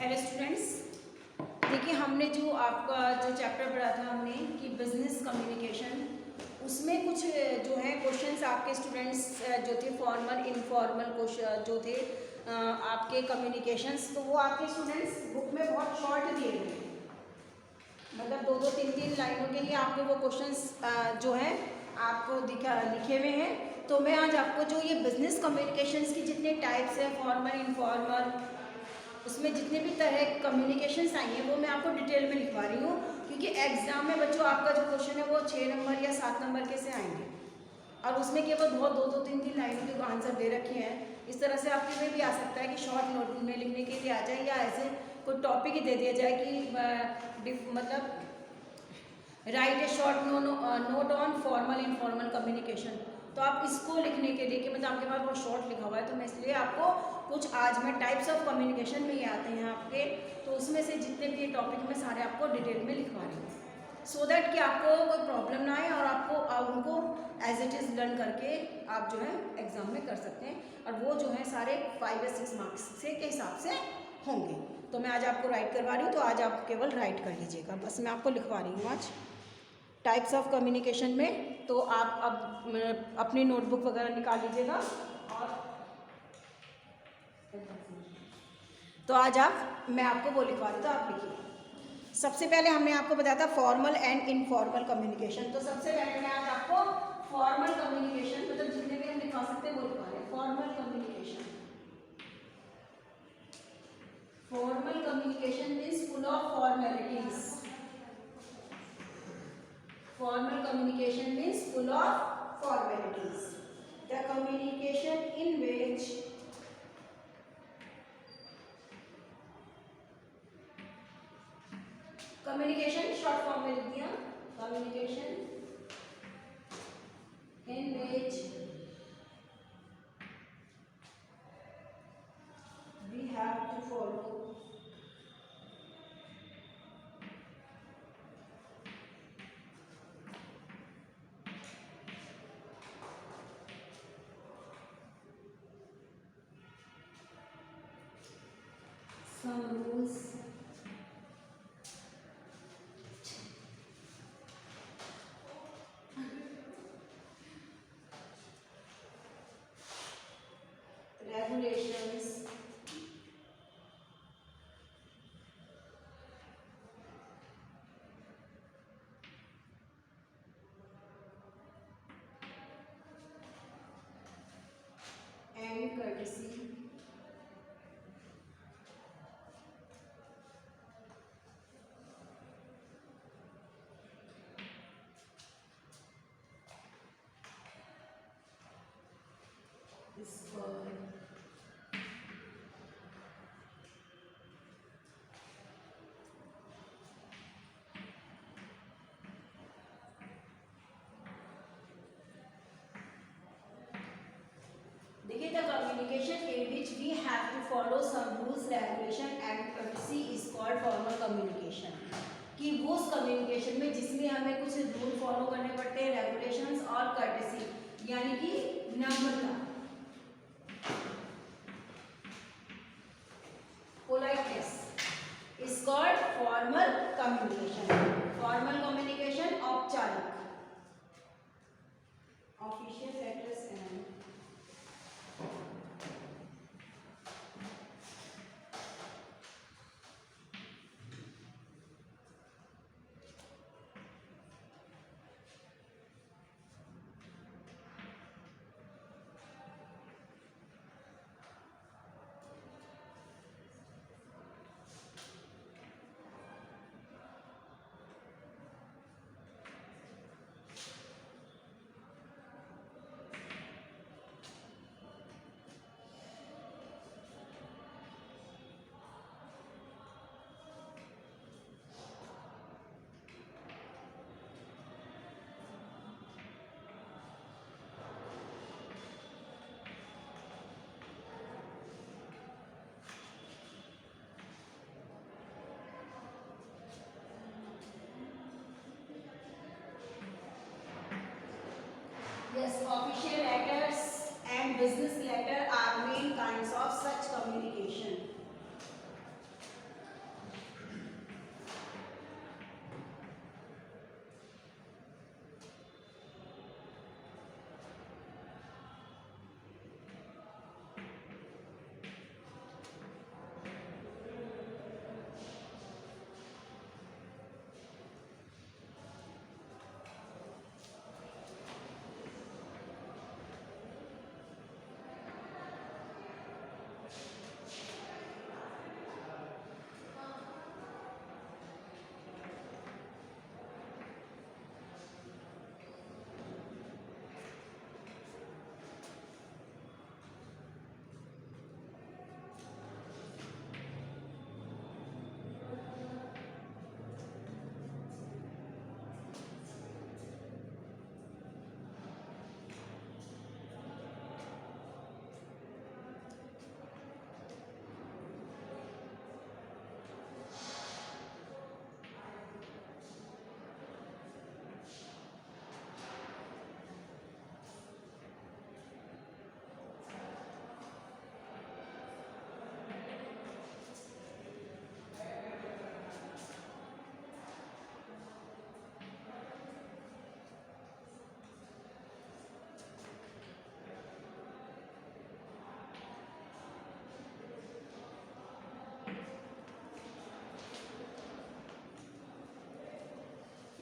Hello students, देखिए हमने जो आपका जो चैप्टर पढ़ा था हमने कि बिजनेस कम्युनिकेशन, उसमें कुछ जो है क्वेश्चंस आपके स्टूडेंट्स जो थे फॉर्मल इनफॉर्मल क्वेश्चन जो थे आपके कम्युनिकेशंस, तो वो आपके स्टूडेंट्स बुक में बहुत शॉर्ट दिए हुए हैं, मतलब दो दो तीन तीन लाइनों के लिए आपके वो क्वेश्चंस जो है आपको लिखे हुए हैं। तो मैं आज आपको जो ये बिजनेस कम्युनिकेशंस की जितने टाइप्स हैं, फॉर्मल इनफॉर्मल, उसमें जितने भी तरह कम्युनिकेशंस आई हैं वो मैं आपको डिटेल में लिखवा रही हूँ, क्योंकि एग्जाम में बच्चों आपका जो क्वेश्चन है वो 6 नंबर या 7 नंबर के से आएंगे और उसमें केवल बहुत दो दो तीन तीन लाइनों के आंसर दे रखे हैं। इस तरह से आपके में भी आ सकता है कि शॉर्ट नोट में लिखने के लिए आ जाए या ऐसे कोई टॉपिक ही दे दिया जाए कि मतलब right A short note on formal informal communication. तो आप इसको लिखने के लिए कि मतलब आपके पास बहुत शॉर्ट लिखा हुआ है, तो मैं इसलिए आपको कुछ आज मैं टाइप्स ऑफ कम्युनिकेशन में ये आते हैं आपके, तो उसमें से जितने भी ये टॉपिक मैं सारे आपको डिटेल में लिखवा रही हूँ, सो दैट कि आपको कोई प्रॉब्लम ना आए और आपको उनको एज इट इज़ लर्न करके आप जो है एग्ज़ाम में कर सकते हैं, और वो जो है सारे 5 या 6 मार्क्स से के हिसाब से होंगे। तो मैं आज आपको राइट करवा रही हूँ, तो आज आप केवल राइट कर लीजिएगा, बस मैं आपको लिखवा रही हूँ आज टाइप्स ऑफ कम्युनिकेशन में। तो आप अब अपनी नोटबुक वगैरह निकाल लीजिएगा और तो आज मैं आपको वो लिखवा रही हूँ, तो आप लिखिए। सबसे पहले हमने आपको बताया था फॉर्मल एंड इनफॉर्मल कम्युनिकेशन, तो सबसे पहले मैं आज आपको फॉर्मल कम्युनिकेशन मतलब जितने भी हम लिखवा सकते हैं वो लिखवा रहे हैं। Formal communication, formal communication means full of formalities. Formal communication means full of formalities. The communication in which communication short form में लिख दिया, communication in which we have to follow some rules regulations and courtesy is called देखिए the communication in which we have to follow some rules regulation and courtesy is called formal communication, कि वो उस communication में जिसमें हमें कुछ rule follow करने पड़ते हैं, रेगुलेशंस और कर्टेसी यानी कि नम्रता, politeness is called formal communication. Formal communication औपचारिक, official letters and yes, official letters and business letter are main kinds of such communication.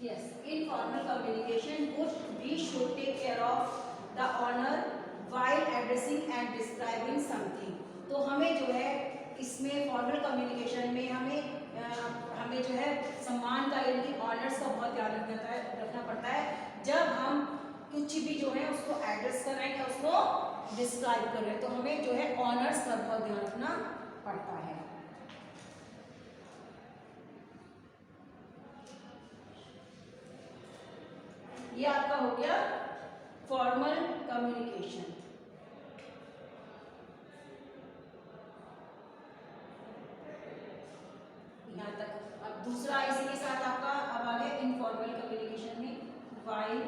Yes, informal communication would we should take care of the honor while addressing and describing something. तो हमें जो है इसमें formal communication में हमें जो है सम्मान का यानी ऑनर्स का बहुत ध्यान रखना पड़ता है जब हम कुछ भी जो है उसको एड्रेस कर रहे हैं या उसको डिस्क्राइब कर रहे हैं, तो हमें जो है ऑनर्स का बहुत ध्यान रखना पड़ता है। ये आपका हो गया फॉर्मल कम्युनिकेशन। यहाँ तक अब दूसरा इसी के साथ आपका अब आ गया इनफॉर्मल कम्युनिकेशन में वाइल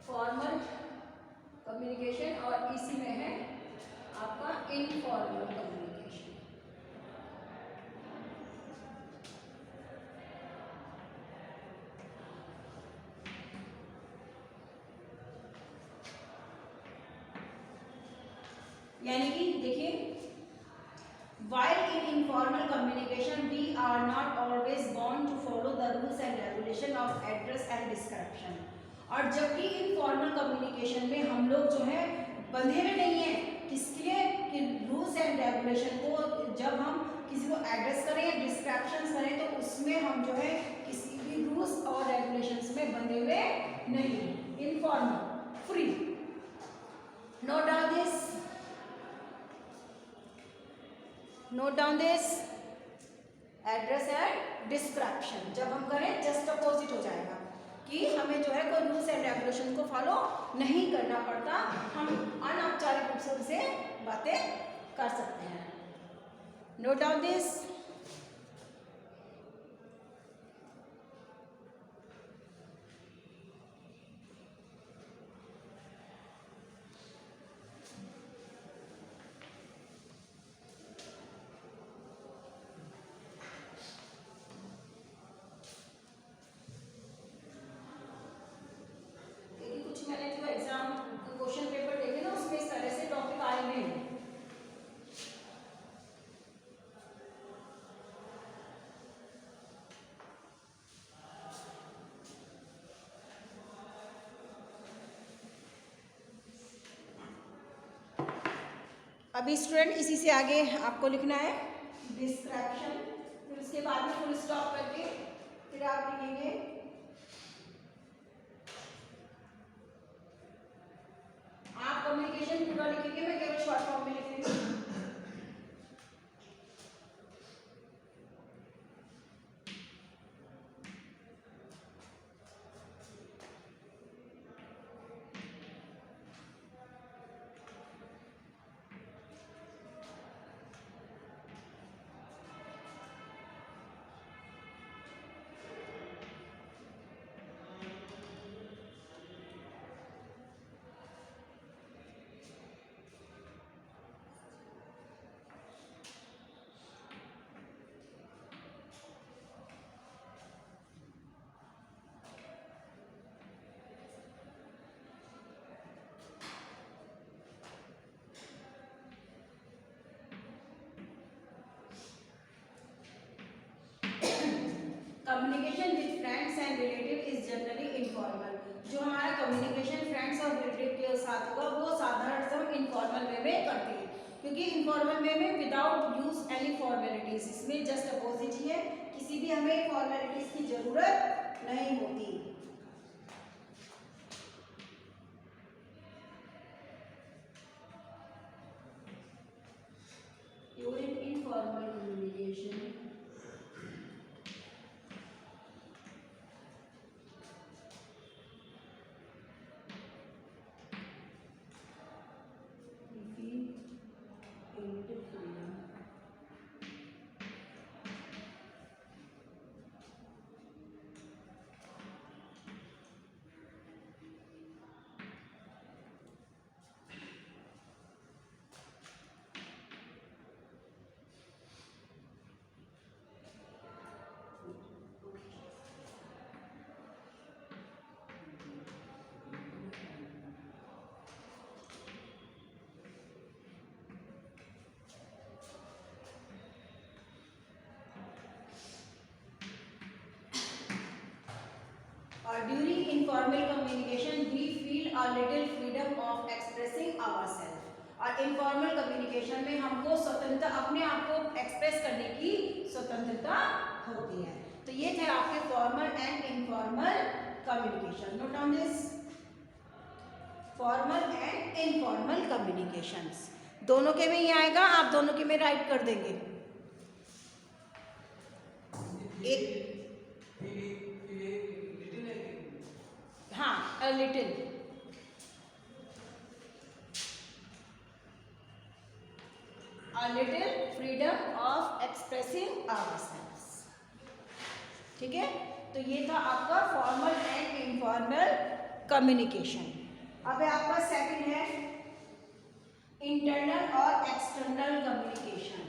फॉर्मल कम्युनिकेशन और इसी में है आपका इनफॉर्मल कम्युनिकेशन। यानी कि देखिए while in informal communication we are not always bound to follow the rules and regulation of address and description। और जबकि इनफॉर्मल कम्युनिकेशन में हम लोग जो है बंधे हुए नहीं है किसके लिए कि रूल्स एंड रेगुलेशन को जब हम किसी को एड्रेस करें या डिस्क्रिप्शंस करें तो उसमें हम जो है किसी भी रूल्स और रेगुलेशंस में बंधे हुए नहीं। Informal free note down this note down this address and description जब हम करें जस्ट अपोजिट हो जाएगा कि हमें जो है कोई रूल्स एंड रेगुलेशन को फॉलो नहीं करना पड़ता, हम अनौपचारिक रूप से उनसे बातें कर सकते हैं। नोट डाउन दिस अभी स्टूडेंट इसी से आगे आपको लिखना है डिस्क्रिप्शन, फिर उसके बाद में फुल स्टॉप करके फिर आप लिखेंगे आप कम्युनिकेशन पूरा लिखेंगे, मैं केवल शॉर्ट फॉर्म में लिखूंगी। Communication with friends and relative is generally informal. जो हमारा कम्युनिकेशन फ्रेंड्स और रिलेटिव के साथ होगा वो साधारणतः हम इनफॉर्मल वे में करते हैं, क्योंकि इनफॉर्मल वे में विदाउट यूज एनी फॉर्मेलिटीज, इसमें जस्ट अपोजिट ही है, किसी भी हमें फॉर्मेलिटीज की जरूरत नहीं होती। During informal communication, during informal communication we feel a little freedom of expressing ourselves। और इनफॉर्मल कम्युनिकेशन में हमको स्वतंत्रता, अपने आप को एक्सप्रेस करने की स्वतंत्रता होती है। तो ये थे आपके formal and informal communication. Note down this, formal and informal communications दोनों के में ही आएगा, आप दोनों के में राइट कर देंगे। एक हाँ, a little, a little freedom of expressing ourselves। ठीक है, तो ये था आपका फॉर्मल एंड इनफॉर्मल कम्युनिकेशन। अब आपका सेकंड है इंटरनल और एक्सटर्नल कम्युनिकेशन।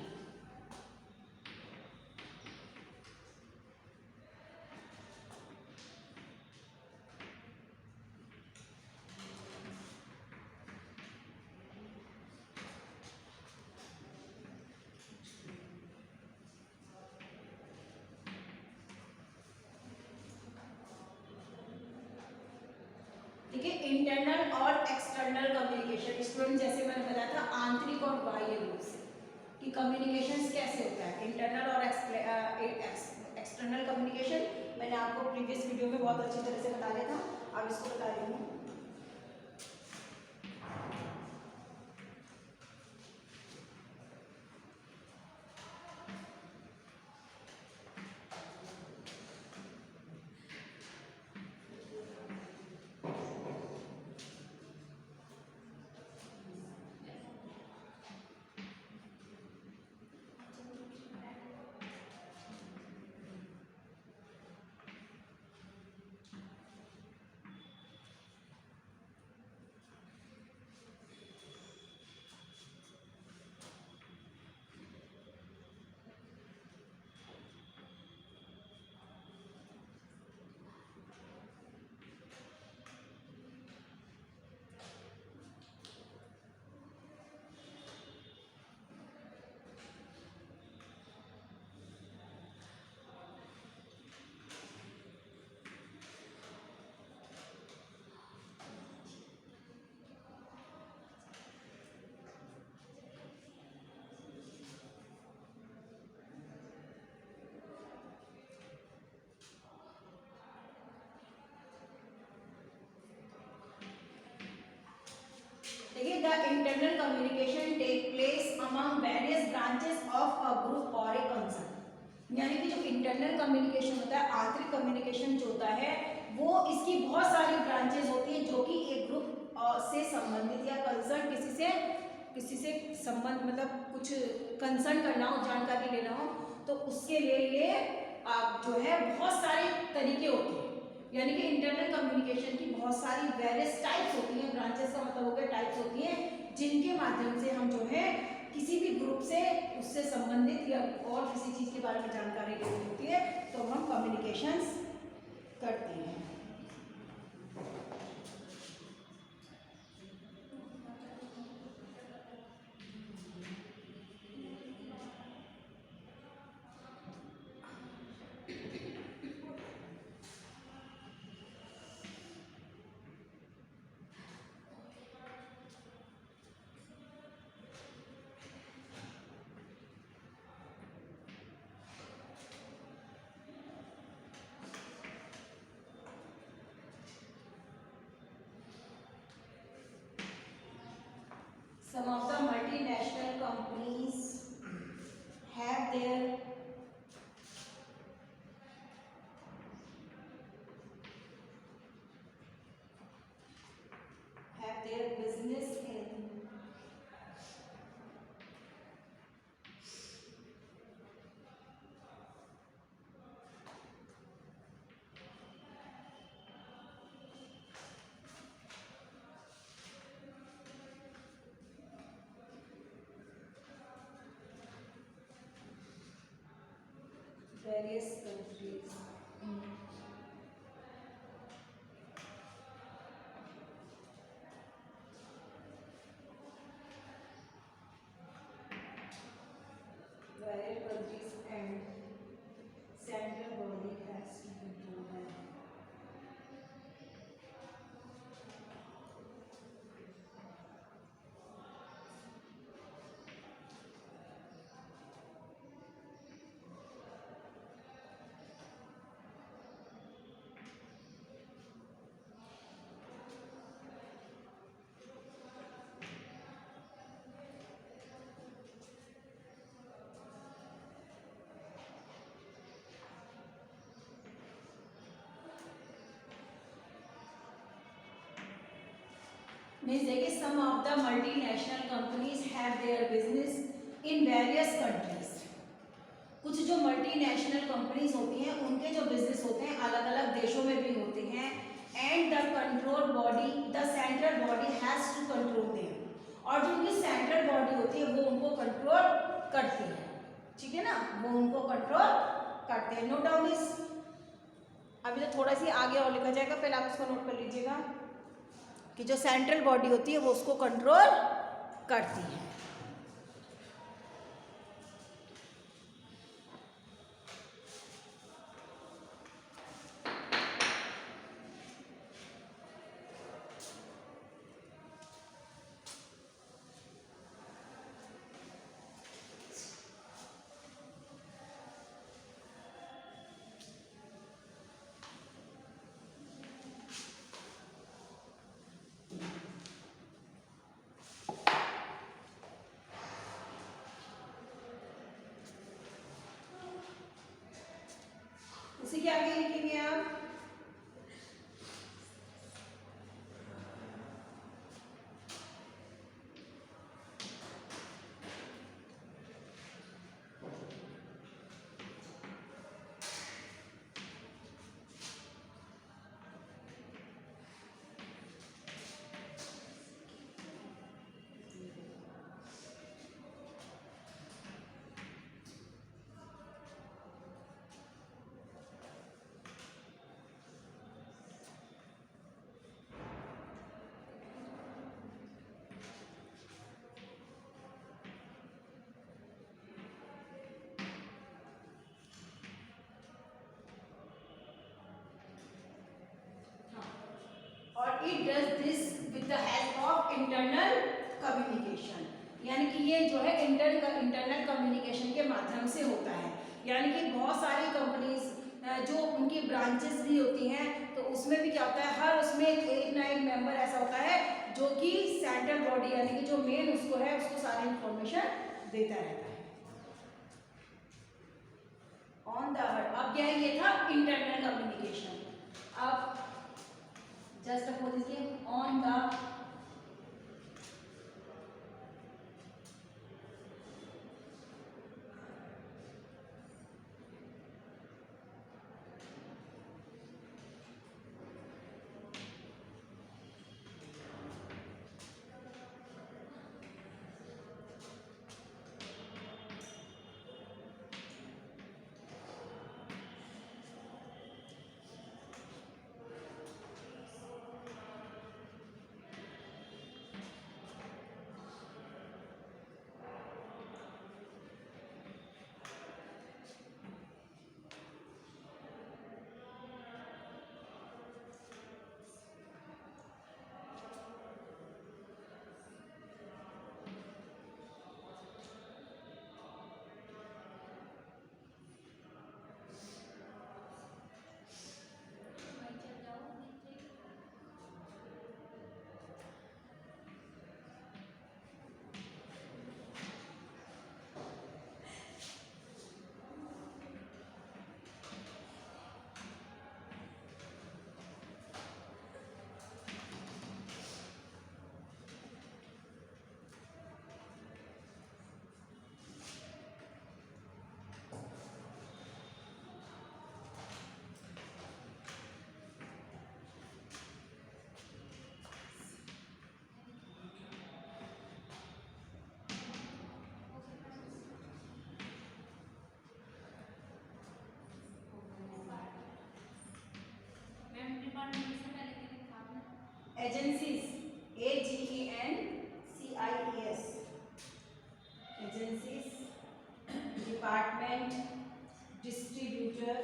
ठीक है, इंटरनल और एक्सटर्नल कम्युनिकेशन स्टूडेंट, जैसे मैंने बताया था आंतरिक और बाह्य रूप से कि कम्युनिकेशन कैसे होता है। इंटरनल और एक्सटर्नल कम्युनिकेशन मैंने आपको प्रीवियस वीडियो में बहुत अच्छी तरह से बता दिया था, अब इसको बता रही हूँ। देखिए, the internal communication take place among various branches of a group और ए कंसर्न। यानी कि जो इंटरनल कम्युनिकेशन होता है, आंतरिक कम्युनिकेशन जो होता है, वो इसकी बहुत सारी ब्रांचेस होती है जो कि एक ग्रुप से संबंधित या कंसर्न किसी से संबंध, मतलब कुछ कंसर्न करना हो, जानकारी लेना हो, तो उसके लिए ये जो है बहुत सारे तरीके होते हैं। यानी कि इंटरनल कम्युनिकेशन की बहुत सारी वेरियस टाइप्स होती हैं, ब्रांचेस का मतलब हो गया टाइप्स होती हैं, जिनके माध्यम से हम जो है किसी भी ग्रुप से उससे संबंधित या और किसी चीज़ के बारे में जानकारी लेनी होती है, तो हम कम्युनिकेशंस करते हैं। some of the multinational companies have their business in various countries. Various countries and central body has to control them. Means देखिए some of the multinational companies have their business in various countries. कुछ जो multinational companies होती हैं उनके जो business होते हैं अलग अलग देशों में भी होते हैं and the control body the central body has to control them और जो उनकी सेंट्रल बॉडी होती है वो उनको कंट्रोल करती है. ठीक है ना, वो उनको कंट्रोल करते हैं. Note down this. अभी तो थोड़ा सी आगे और लिखा जाएगा, पहले आप उसको नोट कर लीजिएगा कि जो सेंट्रल बॉडी होती है वो उसको कंट्रोल करती है. उसी के आगे लिखेंगे आप और it does this with the help of internal communication. यानी कि ये जो है इंटरनल कम्युनिकेशन के माध्यम से होता है. यानी कि बहुत सारी कंपनीज जो उनकी ब्रांचेस भी होती हैं तो उसमें भी क्या होता है, हर उसमें एक ना एक मेंबर ऐसा होता है जो कि सेंट्रल बॉडी यानी कि जो मेन उसको है उसको सारी इंफॉर्मेशन देता रहता है. ऑन द अब क्या है, ये था इंटरनल कम्युनिकेशन. अब जस्ट सपोज लीजिए on the agencies, AGENCIES, agencies, department, distributor,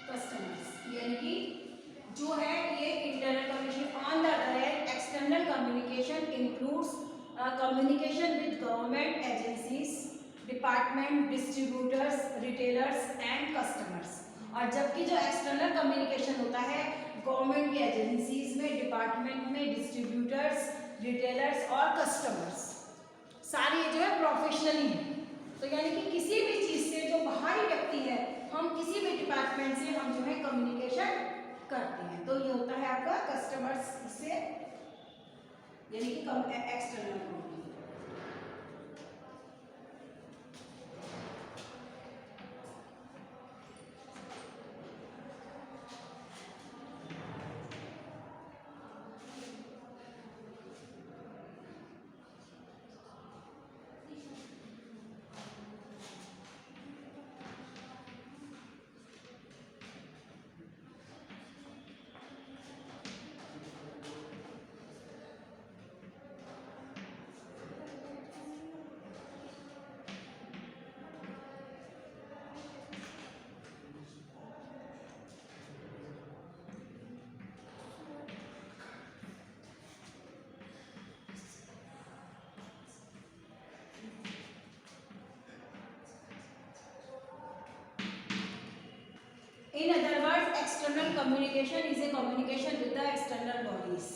customers, यानी कि जो है ये internal communication. On the other hand external communication includes communication with government agencies, department, distributors, retailers and customers. और जबकि जो एक्सटर्नल कम्युनिकेशन होता है गवर्नमेंट की एजेंसीज में, डिपार्टमेंट में, डिस्ट्रीब्यूटर्स, रिटेलर्स और कस्टमर्स, सारी जो है प्रोफेशनली है। तो यानी कि किसी भी चीज से जो बाहरी व्यक्ति है, हम किसी भी डिपार्टमेंट से हम जो है कम्युनिकेशन करते हैं, तो ये होता है आपका कस्टमर्स से, यानी कि external communication. In other words, external communication is a communication with the external bodies.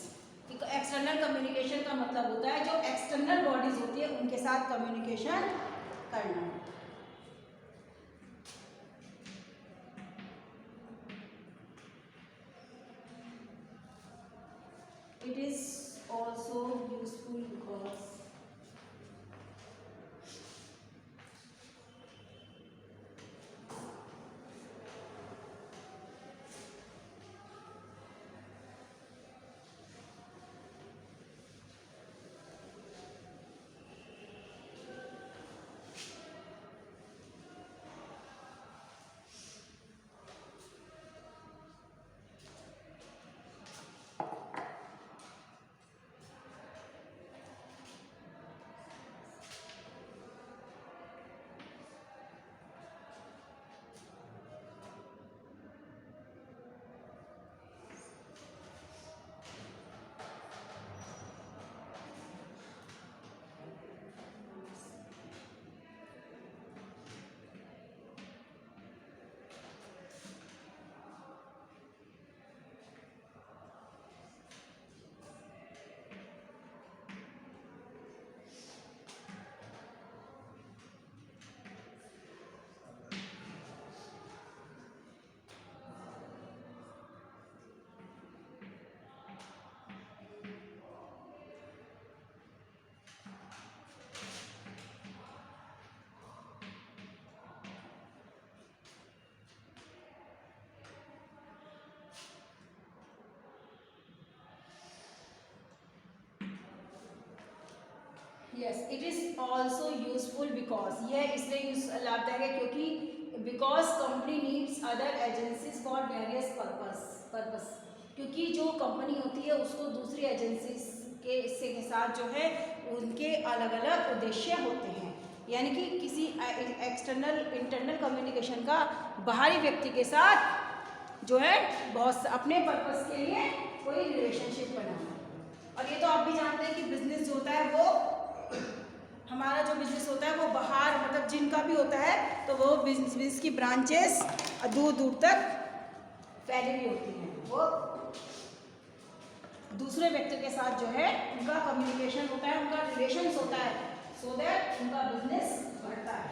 External communication का मतलब होता है जो एक्सटर्नल बॉडीज होती है उनके साथ कम्युनिकेशन करना। It is also useful because yes it is also useful because, यह इसलिए लाभदायक है क्योंकि because company needs other agencies for various purpose, क्योंकि जो कंपनी होती है उसको दूसरी एजेंसीज के साथ जो है उनके अलग अलग उद्देश्य होते हैं। यानी कि किसी इंटरनल कम्युनिकेशन का बाहरी व्यक्ति के साथ जो है बहुत अपने पर्पस के लिए कोई रिलेशनशिप बनाना। और ये तो आप भी जानते हैं कि बिजनेस जो होता है वो हमारा जो बिजनेस होता है वो बाहर मतलब जिनका भी होता है तो वो बिजनेस की ब्रांचेस दूर दूर तक फैली हुई होती हैं, वो दूसरे व्यक्ति के साथ जो है उनका कम्युनिकेशन होता है, उनका रिलेशंस होता है, सो दैट उनका बिजनेस बढ़ता है।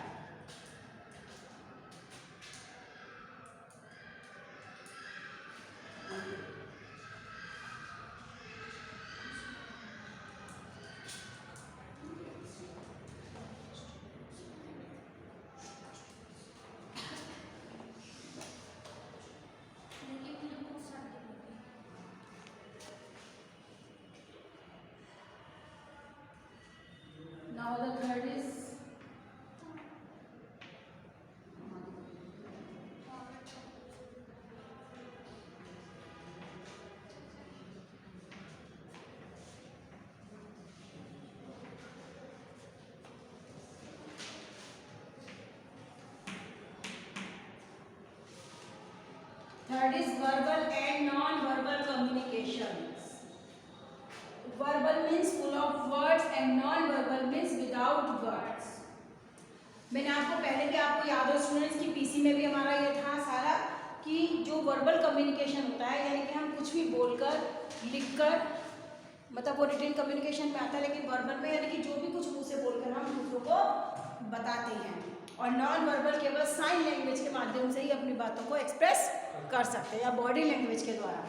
Third is verbal and non verbal communication. Verbal means full of words and non verbal means without words. मैंने आपको पहले भी, आपको याद हो स्टूडेंट्स, की पीसी में भी हमारा ये था सारा कि जो वर्बल कम्युनिकेशन होता है यानी कि हम कुछ भी बोलकर, लिखकर, मतलब वो रिटन कम्युनिकेशन में आता है, लेकिन वर्बल में यानी कि जो भी कुछ मुंह से बोलकर हम दूसरों को बताते हैं. और नॉन वर्बल केवल साइन लैंग्वेज के माध्यम से ही अपनी बातों को एक्सप्रेस कर सकते हैं या बॉडी लैंग्वेज के द्वारा.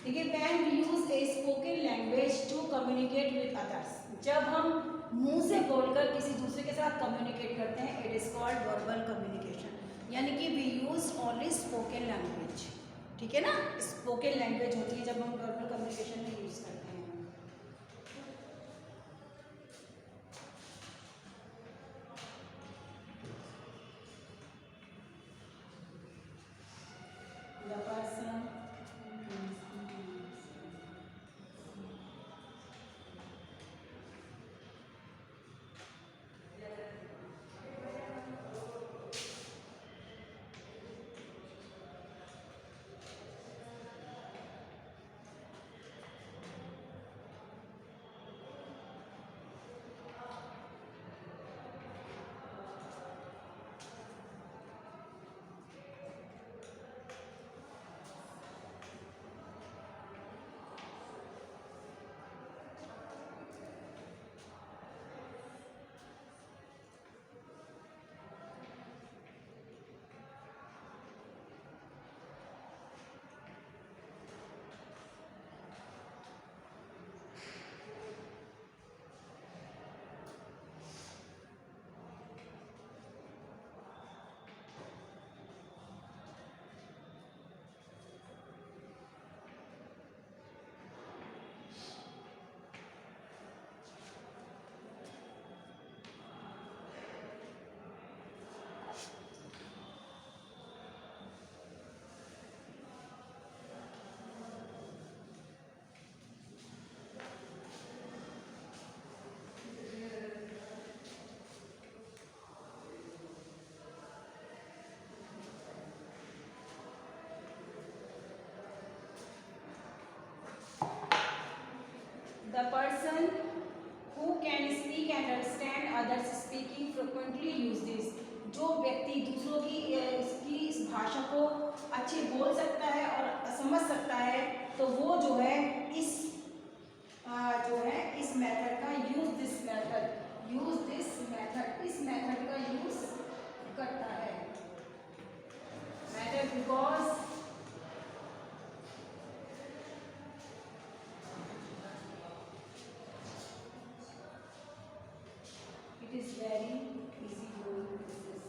देखिए, when we use a spoken language to communicate with others, जब हम मुंह से बोलकर किसी दूसरे के साथ कम्युनिकेट करते हैं, it is called verbal communication. यानी कि we use only spoken language. ठीक है ना, स्पोकन लैंग्वेज होती है जब हम वर्बल कम्युनिकेशन में यूज करते हैं. The person the person who can speak and understand others speaking frequently use this. जो व्यक्ति दूसरों की इस भाषा को अच्छे बोल सकता है और समझ सकता है, तो वो जो है इस मेथड का यूज दिस मेथड का यूज करता है. Method because it is very easy to use this.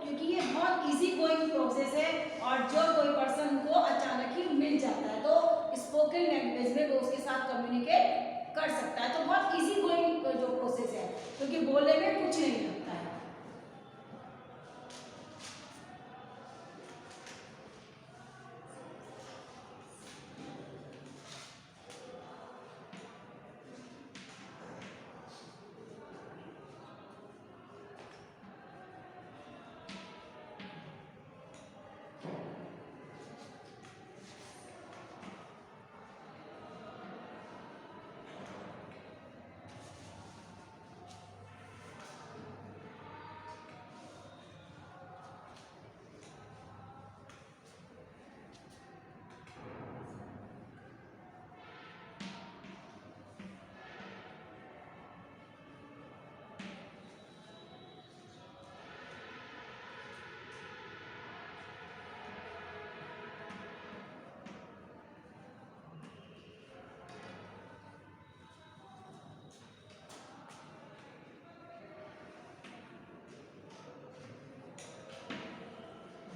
क्योंकि ये बहुत इजी गोइंग प्रोसेस है और जो कोई पर्सन को अचानक ही मिल जाता है तो स्पोकन लैंग्वेज में वो उसके साथ कम्युनिकेट कर सकता है। तो बहुत इजी गोइंग जो प्रोसेस है, क्योंकि बोलने में कुछ नहीं लगता है।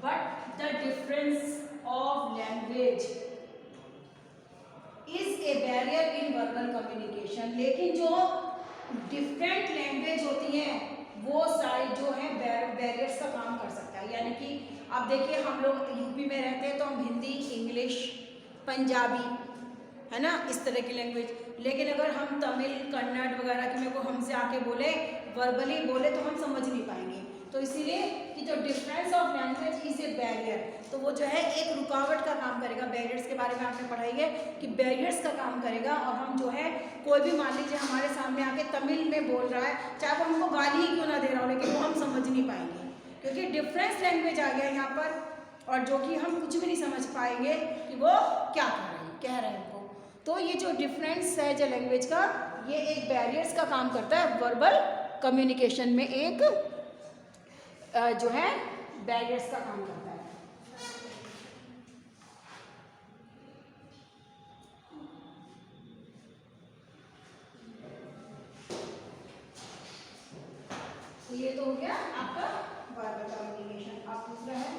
But the difference of language is a barrier in verbal communication। लेकिन जो डिफरेंट लैंग्वेज होती हैं वो सारी जो है बैरियर्स का काम कर सकता है। यानी कि अब देखिए हम लोग यूपी में रहते हैं तो हम हिंदी, इंग्लिश, पंजाबी, है ना, इस तरह की लैंग्वेज, लेकिन अगर हम तमिल, कन्नड़ वगैरह के में को हमसे आके बोले, वर्बली बोले तो हम समझ नहीं पाएंगे। तो इसीलिए कि जो difference of language is a barrier, तो वो जो है एक रुकावट का काम करेगा। बैरियर्स के बारे में आपने पढ़ाई है कि बैरियर्स का काम करेगा। और हम जो है कोई भी मान लीजिए हमारे सामने आके तमिल में बोल रहा है, चाहे वो हमको गाली ही क्यों ना दे रहा हो, लेकिन वो हम समझ नहीं पाएंगे क्योंकि डिफरेंस लैंग्वेज आ गया यहाँ पर, और जो कि हम कुछ भी नहीं समझ पाएंगे कि वो क्या कह रहे हैं हमको। तो ये जो डिफरेंस है जो लैंग्वेज का, ये एक बैरियर्स का काम करता है वर्बल कम्युनिकेशन में, एक जो है बैरियर्स का काम करता है। तो ये तो हो गया आपका वर्बल कम्युनिकेशन। अब दूसरा है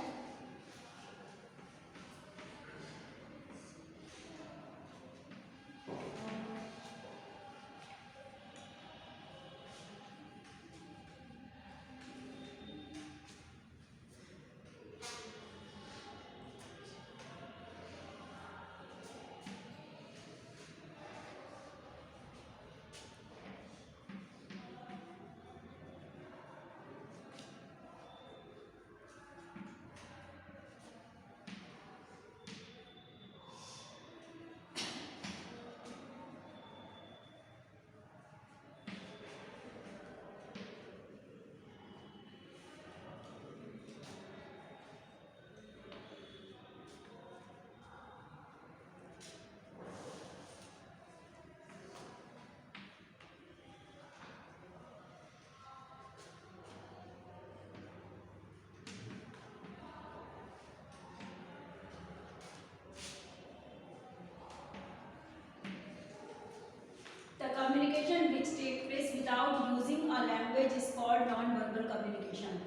communication which take place without using a language is called non-verbal communication।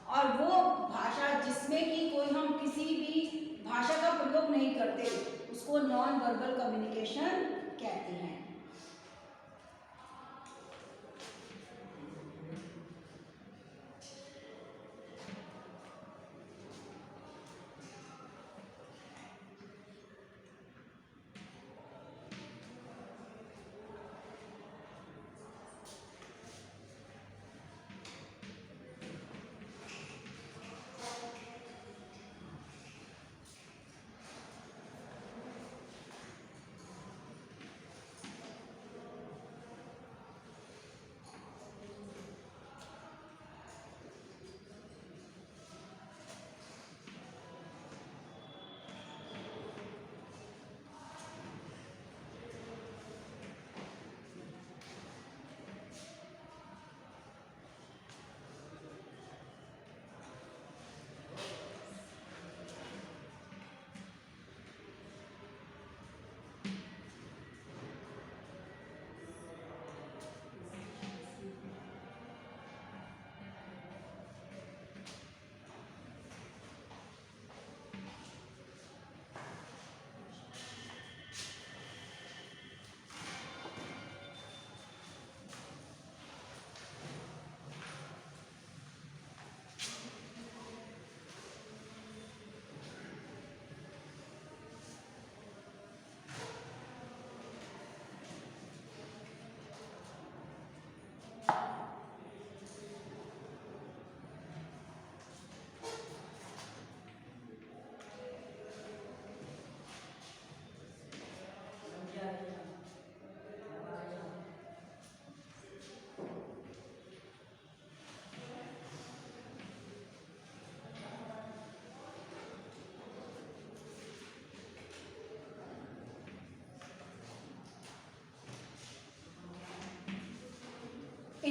और वो भाषा जिसमें कि कोई हम किसी भी भाषा का प्रयोग नहीं करते उसको नॉन वर्बल कम्युनिकेशन कहते हैं।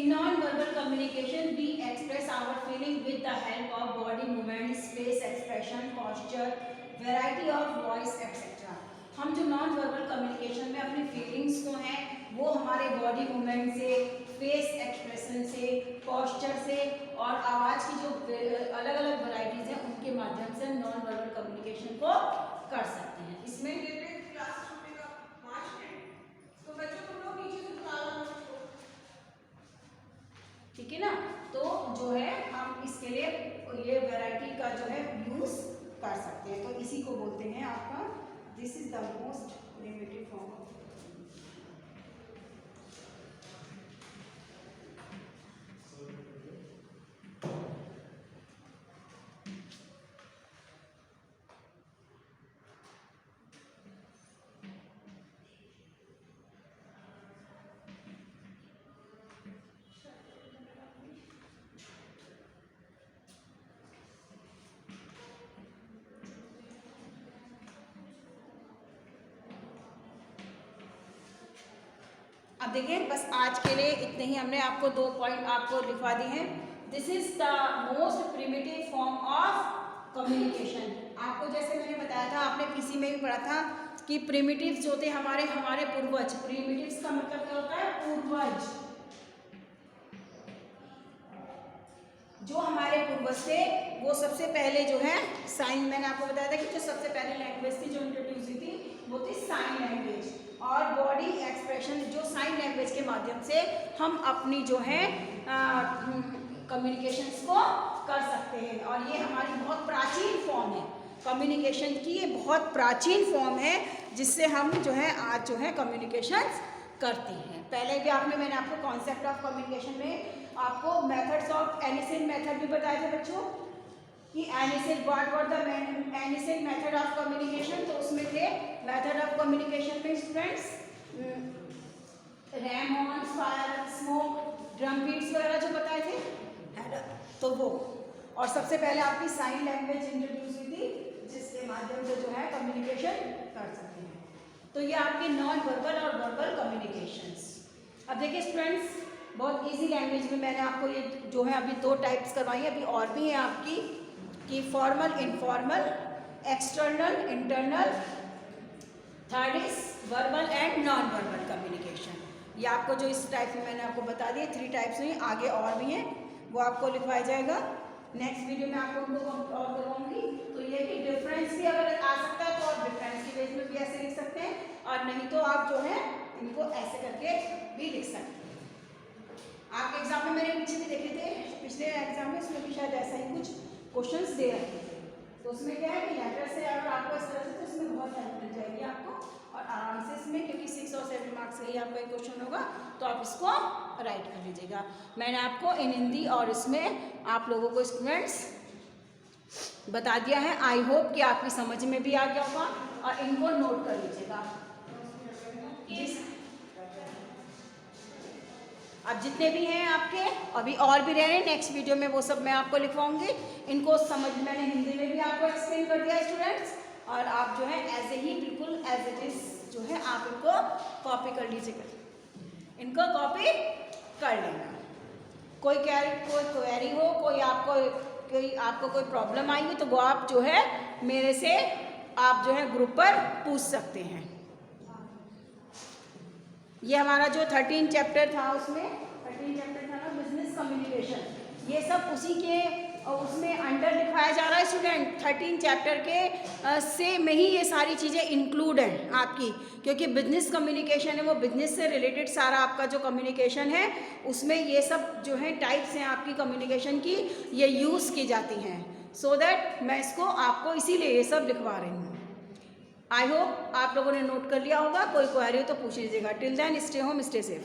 In non-verbal communication, we express our feeling with the help of body movements, face expression, posture, variety of voice, etc. हम जो नॉन वर्बल कम्युनिकेशन में अपनी फीलिंग्स को हैं वो हमारे बॉडी मूवमेंट से, फेस एक्सप्रेशन से, पोस्चर से और आवाज़ की जो अलग अलग वैरायटीज हैं उनके माध्यम से नॉन वर्बल कम्युनिकेशन को कर सकते हैं। इसमें ठीक है ना, तो जो है हम इसके लिए ये वैरायटी का जो है यूज कर सकते हैं। तो इसी को बोलते हैं आपका this is the most primitive form of. अब देखिए बस आज के लिए इतने ही, हमने आपको 2 पॉइंट आपको लिखवा दिए हैं। This is the most primitive form of communication. आपको जैसे मैंने बताया था, आपने पीसी में भी पढ़ा था कि प्रिमिटिव्स जो थे हमारे पूर्वज। प्रिमिटिव्स का मतलब क्या होता है? पूर्वज। जो हमारे पूर्वज थे वो सबसे पहले जो है साइन, मैंने आपको बताया था कि जो सबसे पहले लैंग्वेज थी जो इंट्रोड्यूस हुई थी वो थी साइन लैंग्वेज। और बॉडी एक्सप्रेशन, जो साइन लैंग्वेज के माध्यम से हम अपनी जो है कम्युनिकेशंस को कर सकते हैं। और ये हमारी बहुत प्राचीन फॉर्म है कम्युनिकेशन की, ये बहुत प्राचीन फॉर्म है जिससे हम जो है आज जो है कम्युनिकेशंस करते हैं। पहले भी मैंने आपको कॉन्सेप्ट ऑफ कम्युनिकेशन में आपको मेथड्स ऑफ एनिसिन मेथड भी बताए थे बच्चों कि ancient what were the ancient method of communication. तो उसमें थे मेथड ऑफ कम्युनिकेशन में students ram horns, fire, smoke, drum beats वगैरह जो बताए थे, है ना। तो वो और सबसे पहले आपकी साइन लैंग्वेज इंट्रोड्यूस हुई थी जिसके माध्यम से जो है कम्युनिकेशन कर सकते हैं। तो ये आपके नॉन वर्बल और वर्बल कम्युनिकेशंस। अब देखिए स्टूडेंट्स, बहुत इजी लैंग्वेज में मैंने आपको ये जो है अभी 2 टाइप्स करवाई है, अभी और भी है आपकी कि formal, informal, external, internal, third is verbal and non verbal communication. ये आपको जो इस टाइप में मैंने आपको बता दिए 3 टाइप्स में, आगे और भी हैं वो आपको लिखवाया जाएगा। नेक्स्ट वीडियो में आपको उनको और करवाऊंगी। तो ये कि डिफरेंस भी अगर आ सकता है तो आप डिफरेंस की बेस में भी ऐसे लिख सकते हैं, और नहीं तो आप जो है इनको ऐसे करके भी लिख सकते हैं। आपके एग्जाम में मैंने पीछे भी देखे थे, पिछले एग्जाम में उसमें भी शायद ऐसा ही कुछ क्वेश्चंस दे रखे थे। तो उसमें क्या है कि लेटर से अगर आपको इस तरह से, तो उसमें बहुत हेल्प मिल जाएगी आपको और आराम से इसमें, क्योंकि 6 और 7 मार्क्स का ही आपका एक क्वेश्चन होगा तो आप इसको राइट कर लीजिएगा। मैंने आपको इन हिंदी और इसमें आप लोगों को स्टूडेंट्स बता दिया है। आई होप कि आपकी समझ में भी आ गया होगा और इनको नोट कर लीजिएगा। अब जितने भी हैं आपके, अभी और भी रह रहे हैं, नेक्स्ट वीडियो में वो सब मैं आपको लिखवाऊंगी। इनको समझ, मैंने हिंदी में भी आपको एक्सप्लेन कर दिया स्टूडेंट्स, और आप जो है ऐसे ही बिल्कुल एज इट इज जो है आप इनको कॉपी कर लीजिएगा, इनको कॉपी कर लेना। कोई क्वेरी हो, कोई आपको कोई प्रॉब्लम आई हो तो वो आप जो है मेरे से आप जो है ग्रुप पर पूछ सकते हैं। ये हमारा जो 13 चैप्टर था उसमें 13 चैप्टर था ना बिजनेस कम्युनिकेशन, ये सब उसी के उसमें अंडर लिखवाया जा रहा है स्टूडेंट। 13 चैप्टर के से में ही ये सारी चीज़ें इंक्लूड हैं आपकी, क्योंकि बिजनेस कम्युनिकेशन है वो बिजनेस से रिलेटेड सारा आपका जो कम्युनिकेशन है उसमें ये सब जो है टाइप्स हैं आपकी कम्युनिकेशन की, ये यूज़ की जाती हैं। सो दैट मैं इसको आपको इसीलिए ये सब लिखवा रही हूँ। आई होप आप लोगों ने नोट कर लिया होगा। कोई क्वेरी हो तो पूछ लीजिएगा। Till then stay home, stay safe.